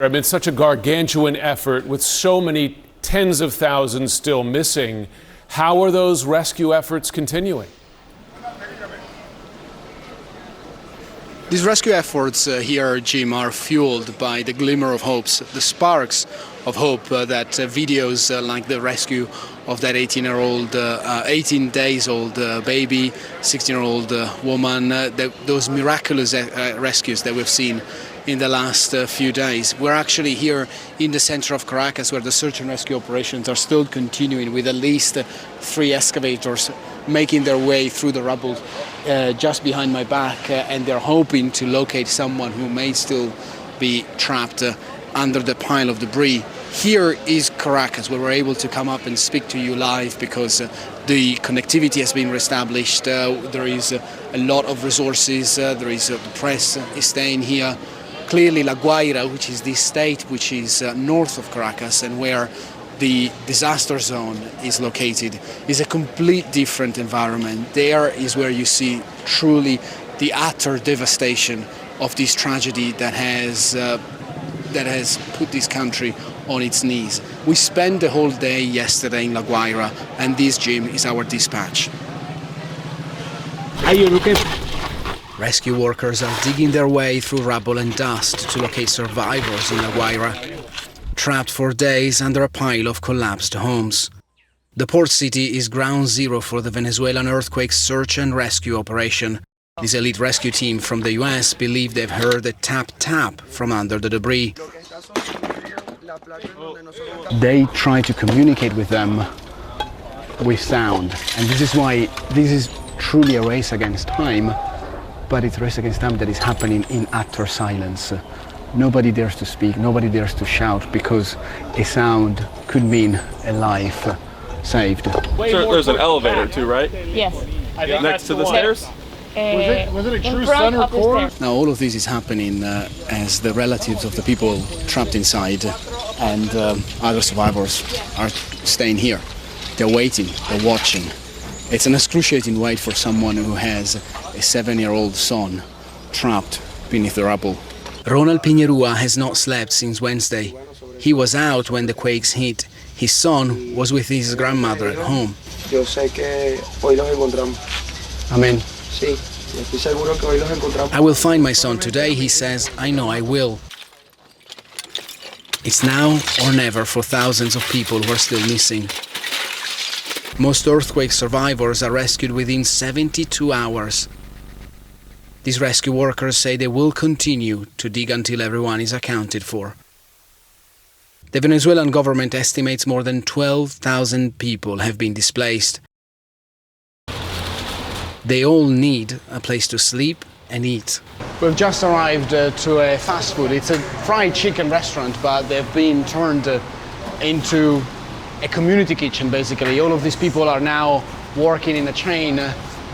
Amid such a gargantuan effort with so many tens of thousands still missing, how are those rescue efforts continuing? These rescue efforts here, Jim, are fueled by the glimmer of hopes, the sparks of hope that videos like the rescue of that 18 days old baby, 16-year-old woman, those miraculous rescues that we've seen in the last few days. We're actually here in the center of Caracas, where the search and rescue operations are still continuing, with at least 3 excavators making their way through the rubble just behind my back, and they're hoping to locate someone who may still be trapped under the pile of debris. Here is Caracas, where we're able to come up and speak to you live because the connectivity has been reestablished. There is a lot of resources. The press is staying here. Clearly, La Guaira, which is the state which is north of Caracas and where the disaster zone is located, is a complete different environment. There is where you see truly the utter devastation of this tragedy that has put this country on its knees. We spent the whole day yesterday in La Guaira, and this, Jim, is our dispatch. Are you looking? Rescue workers are digging their way through rubble and dust to locate survivors in La Guaira, trapped for days under a pile of collapsed homes. The port city is ground zero for the Venezuelan earthquake search and rescue operation. This elite rescue team from the US believe they've heard a tap-tap from under the debris. They try to communicate with them with sound, and this is why this is truly a race against time, but it's a race against time that is happening in utter silence. Nobody dares to speak, nobody dares to shout, because a sound could mean a life saved. There's an elevator too, right? Yes. Next to the stairs? Was it a true center core? Now all of this is happening as the relatives of the people trapped inside and other survivors are staying here. They're waiting, they're watching. It's an excruciating wait for someone who has a 7-year-old son trapped beneath the rubble. Ronald Piñerúa has not slept since Wednesday. He was out when the quakes hit. His son was with his grandmother at home. Amen. I will find my son today, he says. I know I will. It's now or never for thousands of people who are still missing. Most earthquake survivors are rescued within 72 hours. These rescue workers say they will continue to dig until everyone is accounted for. The Venezuelan government estimates more than 12,000 people have been displaced. They all need a place to sleep and eat. We've just arrived to a fast food. It's a fried chicken restaurant, but they've been turned into a community kitchen, basically. All of these people are now working in a chain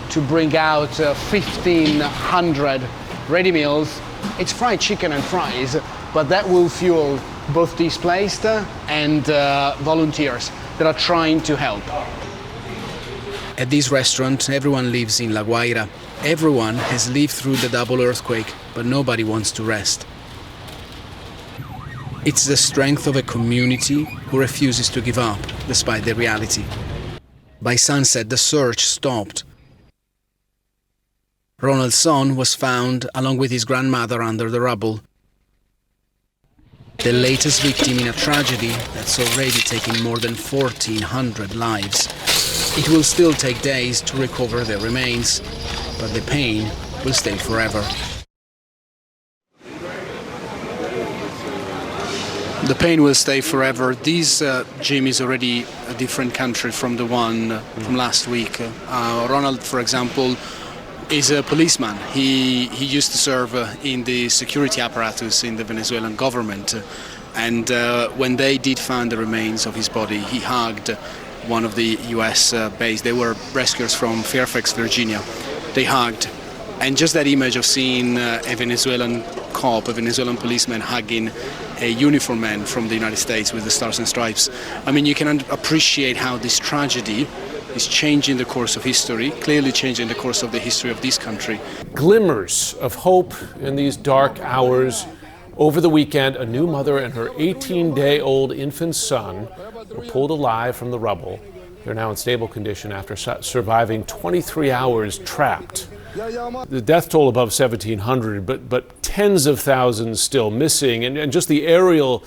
to bring out 1,500 ready meals. It's fried chicken and fries, but that will fuel both displaced and volunteers that are trying to help. At this restaurant, everyone lives in La Guaira. Everyone has lived through the double earthquake, but nobody wants to rest. It's the strength of a community who refuses to give up, despite the reality. By sunset, the search stopped. Ronald's son was found along with his grandmother under the rubble. The latest victim in a tragedy that's already taken more than 1,400 lives. It will still take days to recover their remains, but the pain will stay forever. The pain will stay forever. This, Jim, is already a different country from the one from last week. Ronald, for example, is a policeman. He used to serve in the security apparatus in the Venezuelan government. And when they did find the remains of his body, he hugged one of the US base. They were rescuers from Fairfax, Virginia. They hugged. And just that image of seeing a Venezuelan cop, a Venezuelan policeman hugging a uniformed man from the United States with the Stars and Stripes. I mean, you can appreciate how this tragedy is changing the course of history, clearly changing the course of the history of this country. Glimmers of hope in these dark hours Over the weekend, a new mother and her 18-day-old infant son were pulled alive from the rubble. They're now in stable condition after surviving 23 hours trapped. The death toll above 1,700, but tens of thousands still missing. And just the aerial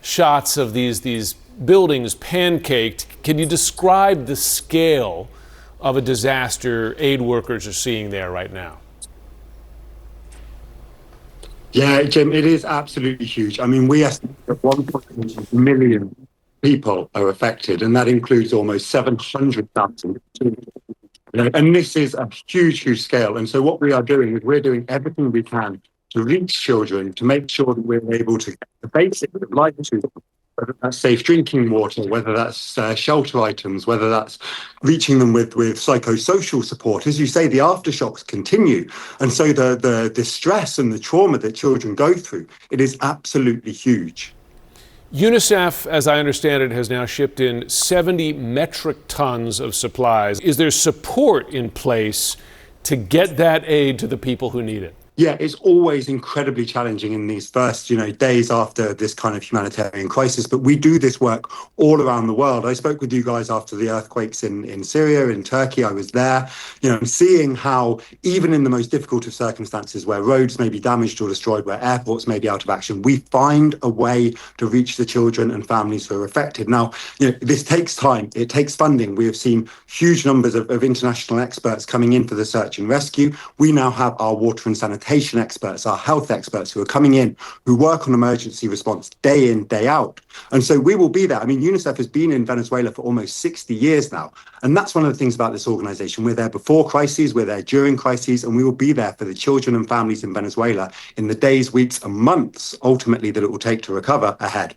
shots of these buildings pancaked. Can you describe the scale of a disaster aid workers are seeing there right now? Yeah, Jim, it is absolutely huge. I mean, we estimate that 1.8 million people are affected, and that includes almost 700,000. And this is a huge, huge scale. And so what we are doing is we're doing everything we can to reach children, to make sure that we're able to get the basics of life to them, whether that's safe drinking water, whether that's shelter items, whether that's reaching them with psychosocial support. As you say, the aftershocks continue. And so the distress and the trauma that children go through, it is absolutely huge. UNICEF, as I understand it, has now shipped in 70 metric tons of supplies. Is there support in place to get that aid to the people who need it? Yeah, it's always incredibly challenging in these first, days after this kind of humanitarian crisis. But we do this work all around the world. I spoke with you guys after the earthquakes in Syria, in Turkey. I was there, seeing how even in the most difficult of circumstances where roads may be damaged or destroyed, where airports may be out of action, we find a way to reach the children and families who are affected. Now, this takes time. It takes funding. We have seen huge numbers of international experts coming in for the search and rescue. We now have our water and sanitation experts, our health experts who are coming in, who work on emergency response day in, day out. And so we will be there. I mean, UNICEF has been in Venezuela for almost 60 years now. And that's one of the things about this organization. We're there before crises, we're there during crises, and we will be there for the children and families in Venezuela in the days, weeks, and months, ultimately, that it will take to recover ahead.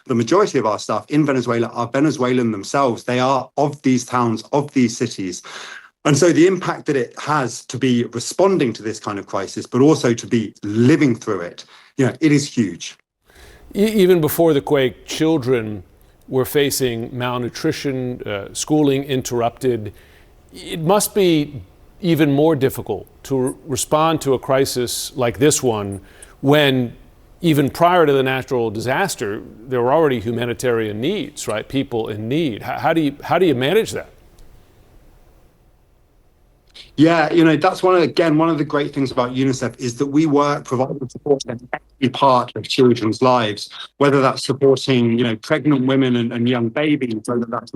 The majority of our staff in Venezuela are Venezuelan themselves. They are of these towns, of these cities. And so the impact that it has to be responding to this kind of crisis, but also to be living through it, it is huge. Even before the quake, children were facing malnutrition, schooling interrupted. It must be even more difficult to respond to a crisis like this one when even prior to the natural disaster, there were already humanitarian needs, right? People in need. How do you manage that? Yeah, that's one of the great things about UNICEF is that we work providing support in every part of children's lives, whether that's supporting, pregnant women and young babies, whether that's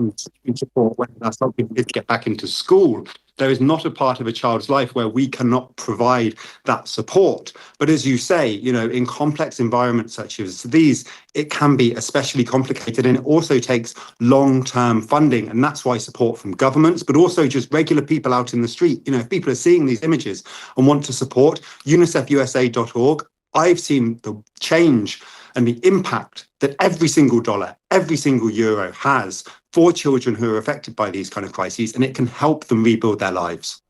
support, whether that's helping kids get back into school. There is not a part of a child's life where we cannot provide that support. But as you say, in complex environments such as these, it can be especially complicated, and it also takes long-term funding. And that's why support from governments, but also just regular people out in the street. If people are seeing these images and want to support, UNICEFUSA.org, I've seen the change and the impact that every single dollar, every single euro has for children who are affected by these kind of crises, and it can help them rebuild their lives.